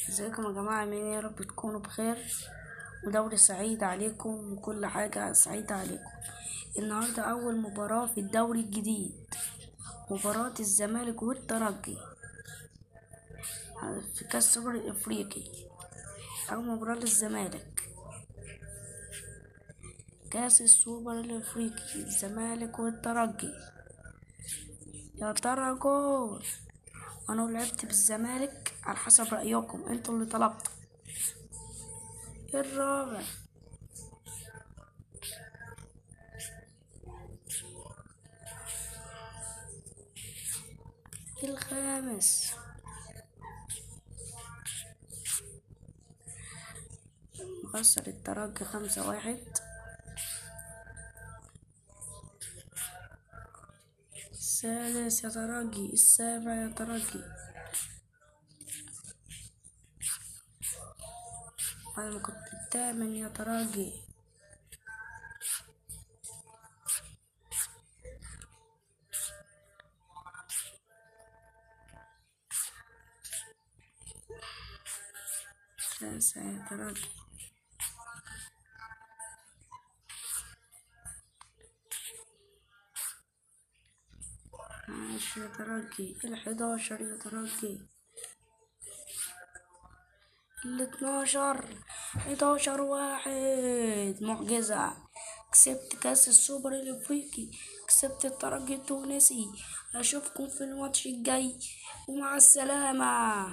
ازيكم يا جماعة؟ عاملين ايه؟ يا رب تكونوا بخير ودوري سعيد عليكم وكل حاجة سعيدة عليكم. النهاردة أول مباراة في الدوري الجديد، مباراة الزمالك والترجي في كأس السوبر الإفريقي. أول مباراة للزمالك، كأس السوبر الإفريقي، الزمالك والترجي. يا ترى جول؟ أنا لعبت بالزمالك على حسب رأيكم، انتوا اللي طلبتوا. الرابع، الخامس. خسر الترجي 5-1. السادس يا ترجي، السابع يا ترجي. أنا كنت الثامن يا ترجي. التاسع يا ترجي. 10 يا ترجي. 11 يا ترجي. 12. 11-1. معجزة. كسبت كأس السوبر الأفريقي، كسبت الترجي التونسي. أشوفكم في الماتش الجاي ومع السلامة.